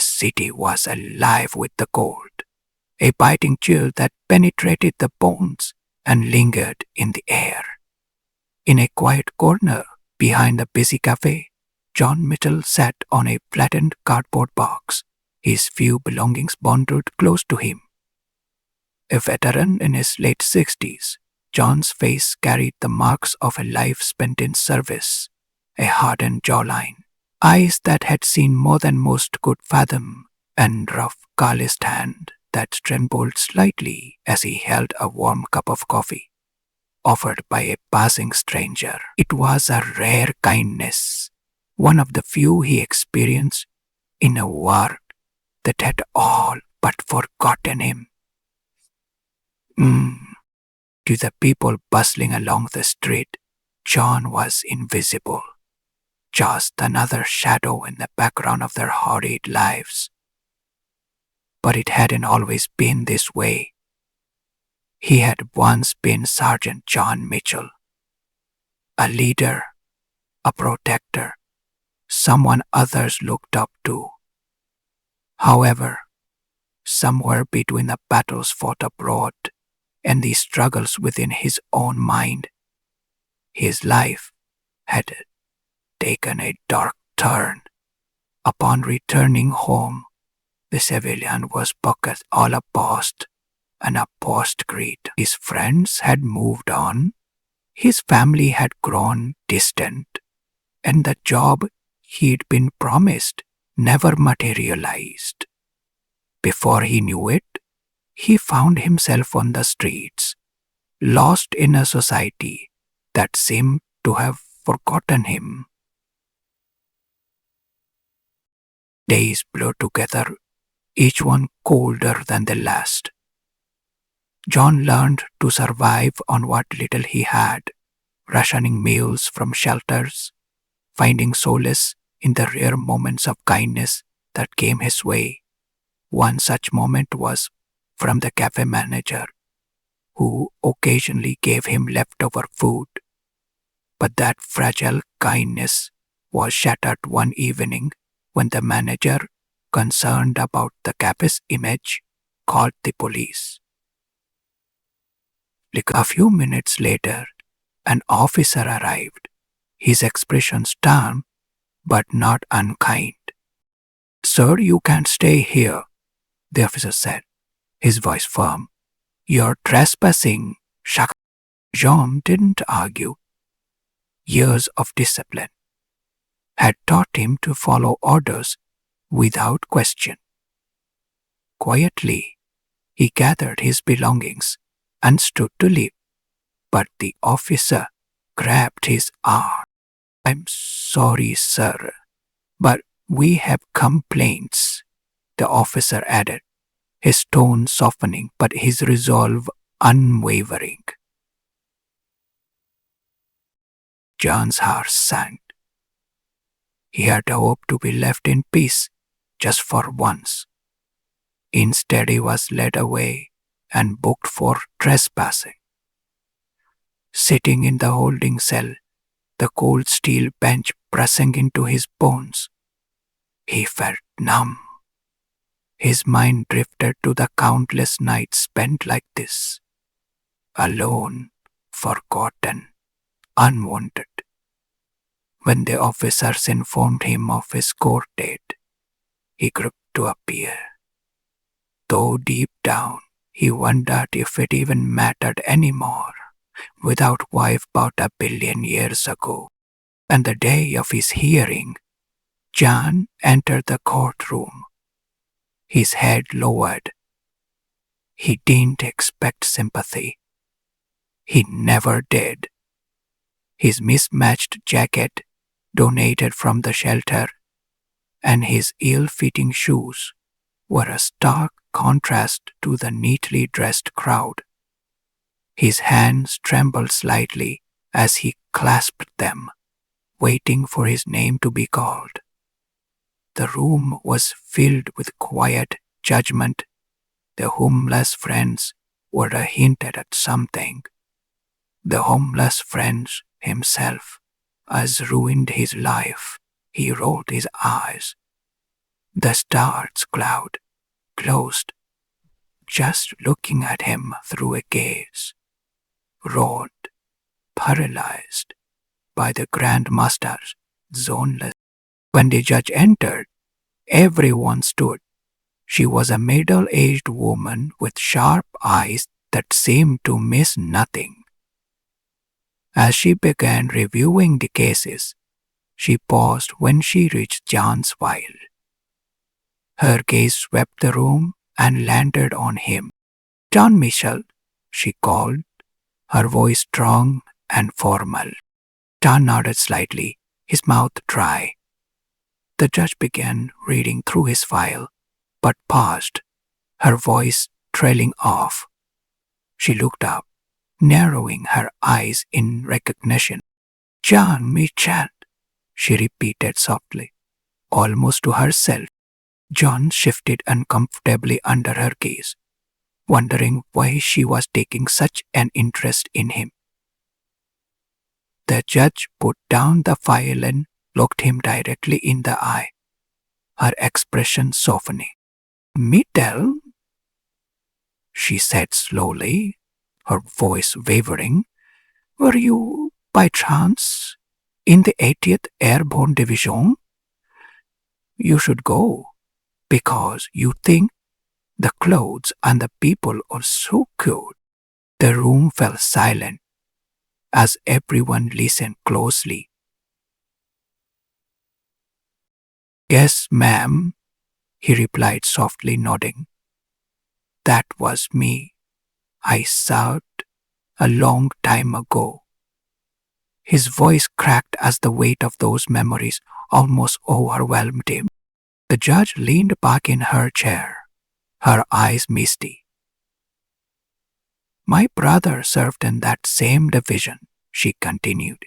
city was alive with the cold, a biting chill that penetrated the bones and lingered in the air. In a quiet corner behind the busy cafe, John Mitchell sat on a flattened cardboard box, his few belongings bundled close to him. A veteran in his late 60s, John's face carried the marks of a life spent in service, a hardened jawline, eyes that had seen more than most could fathom, and rough, calloused hand that trembled slightly as he held a warm cup of coffee, offered by a passing stranger. It was a rare kindness, one of the few he experienced in a world that had all but forgotten him. To the people bustling along the street, John was invisible, just another shadow in the background of their hurried lives. But it hadn't always been this way. He had once been Sergeant John Mitchell, a leader, a protector, someone others looked up to. However, somewhere between the battles fought abroad and the struggles within his own mind, his life had taken a dark turn. Upon returning home, the civilian was bucket all abreast and a post-greet. His friends had moved on, his family had grown distant, and the job he'd been promised never materialized. Before he knew it, he found himself on the streets, lost in a society that seemed to have forgotten him. Days blurred together, each one colder than the last. John learned to survive on what little he had, rationing meals from shelters, finding solace in the rare moments of kindness that came his way. One such moment was from the cafe manager, who occasionally gave him leftover food. But that fragile kindness was shattered one evening when the manager, concerned about the cafe's image, called the police. A few minutes later, an officer arrived, his expression stern but not unkind. "Sir, you can't stay here," the officer said, his voice firm. "You're trespassing." John didn't argue. Years of discipline had taught him to follow orders without question. Quietly, he gathered his belongings and stood to leave, but the officer grabbed his arm. "I'm sorry, sir, but we have complaints," the officer added, his tone softening but his resolve unwavering. John's heart sank. He had hoped to be left in peace just for once. Instead, he was led away and booked for trespassing. Sitting in the holding cell, the cold steel bench pressing into his bones, he felt numb. His mind drifted to the countless nights spent like this, alone, forgotten, unwanted. When the officers informed him of his court date, he groped to appear. Though deep down, he wondered if it even mattered anymore, without wife about 1 billion years ago. And the day of his hearing, John entered the courtroom, his head lowered. He didn't expect sympathy. He never did. His mismatched jacket, donated from the shelter, and his ill-fitting shoes were a stark contrast to the neatly dressed crowd. His hands trembled slightly as he clasped them, waiting for his name to be called. The room was filled with quiet judgment. The homeless friends were hinted at something. The homeless friend himself has ruined his life. He rolled his eyes. The star's cloud closed, just looking at him through a gaze, wrought, paralyzed by the Grand Master's zoneless. When the judge entered, everyone stood. She was a middle-aged woman with sharp eyes that seemed to miss nothing. As she began reviewing the cases, she paused when she reached John's file. Her gaze swept the room and landed on him. "John Mitchell," she called, her voice strong and formal. John nodded slightly, his mouth dry. The judge began reading through his file, but paused, her voice trailing off. She looked up, narrowing her eyes in recognition. "John Mitchell," she repeated softly, almost to herself. John shifted uncomfortably under her gaze, wondering why she was taking such an interest in him. The judge put down the file and looked him directly in the eye, her expression softening. "Mitchell," she said slowly, her voice wavering, "were you, by chance, in the 80th Airborne Division? You should go, because you think the clothes and the people are so cute." The room fell silent as everyone listened closely. "Yes, ma'am," he replied softly, nodding. "That was me. I served a long time ago." His voice cracked as the weight of those memories almost overwhelmed him. The judge leaned back in her chair, her eyes misty. "My brother served in that same division," she continued.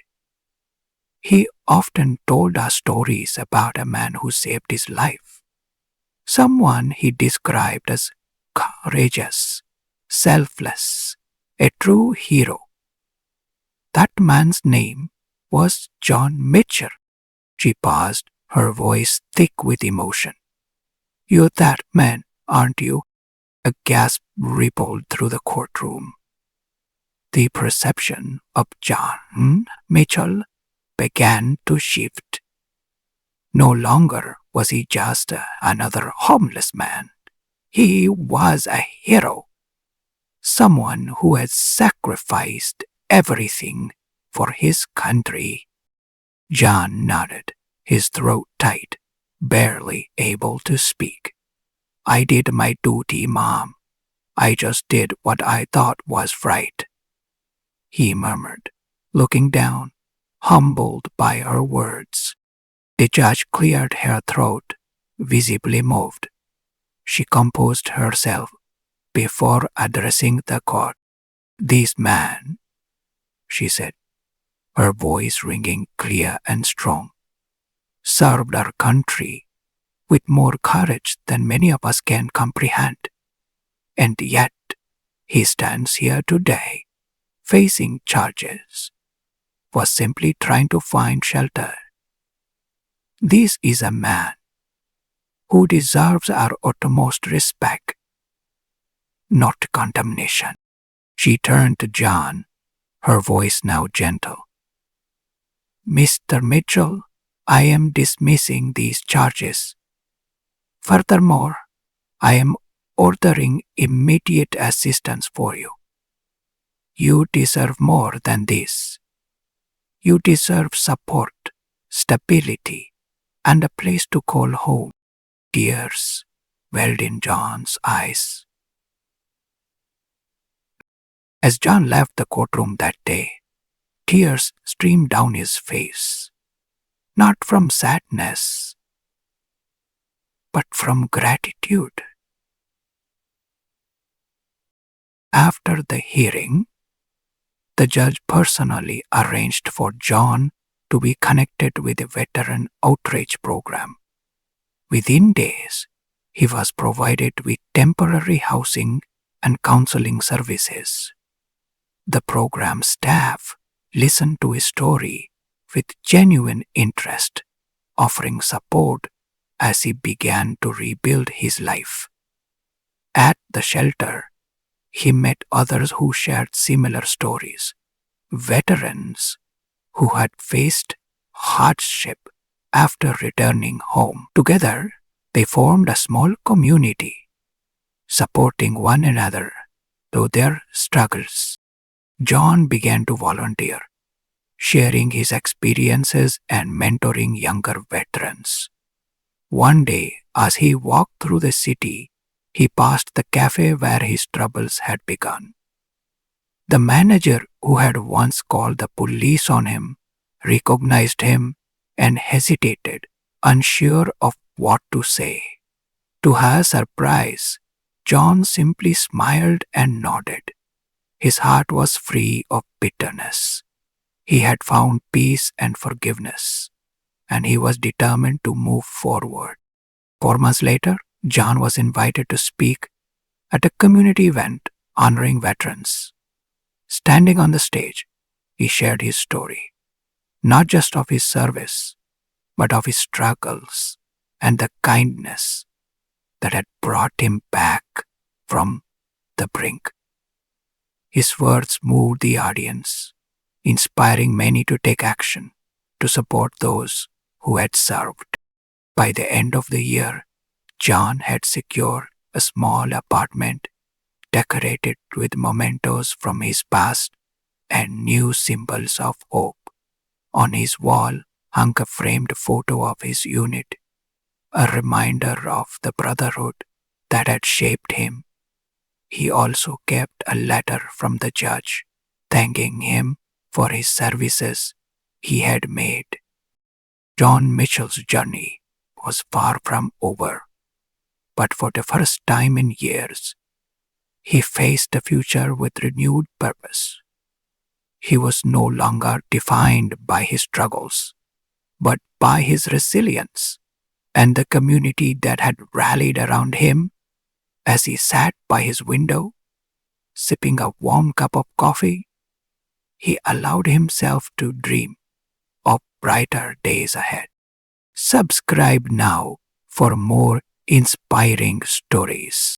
"He often told us stories about a man who saved his life, someone he described as courageous, selfless, a true hero. That man's name was John Mitchell." She paused, her voice thick with emotion. "You're that man, aren't you?" A gasp rippled through the courtroom. The perception of John Mitchell began to shift. No longer was he just another homeless man. He was a hero, someone who had sacrificed everything for his country. John nodded, his throat tight, barely able to speak. "I did my duty, Mom. I just did what I thought was right," he murmured, looking down, humbled by her words. The judge cleared her throat, visibly moved. She composed herself before addressing the court. "This man," she said, her voice ringing clear and strong, "served our country with more courage than many of us can comprehend. And yet he stands here today, facing charges for simply trying to find shelter. This is a man who deserves our utmost respect, not condemnation." She turned to John, her voice now gentle. "Mr. Mitchell, I am dismissing these charges. Furthermore, I am ordering immediate assistance for you. You deserve more than this. You deserve support, stability, and a place to call home." Tears welled in John's eyes. As John left the courtroom that day, tears streamed down his face, not from sadness, but from gratitude. After the hearing, the judge personally arranged for John to be connected with a veteran outreach program. Within days, he was provided with temporary housing and counseling services. The program staff listened to his story with genuine interest, offering support as he began to rebuild his life. At the shelter, he met others who shared similar stories, veterans who had faced hardship after returning home. Together, they formed a small community, supporting one another through their struggles. John began to volunteer, sharing his experiences and mentoring younger veterans. One day, as he walked through the city, he passed the cafe where his troubles had begun. The manager, who had once called the police on him, recognized him and hesitated, unsure of what to say. To her surprise, John simply smiled and nodded. His heart was free of bitterness. He had found peace and forgiveness, and he was determined to move forward. 4 months later, John was invited to speak at a community event honoring veterans. Standing on the stage, he shared his story, not just of his service, but of his struggles and the kindness that had brought him back from the brink. His words moved the audience, inspiring many to take action to support those who had served. By the end of the year, John had secured a small apartment decorated with mementos from his past and new symbols of hope. On his wall hung a framed photo of his unit, a reminder of the brotherhood that had shaped him. He also kept a letter from the judge, thanking him for his services he had made. John Mitchell's journey was far from over, but for the first time in years, he faced the future with renewed purpose. He was no longer defined by his struggles, but by his resilience and the community that had rallied around him. As he sat by his window, sipping a warm cup of coffee, he allowed himself to dream of brighter days ahead. Subscribe now for more inspiring stories.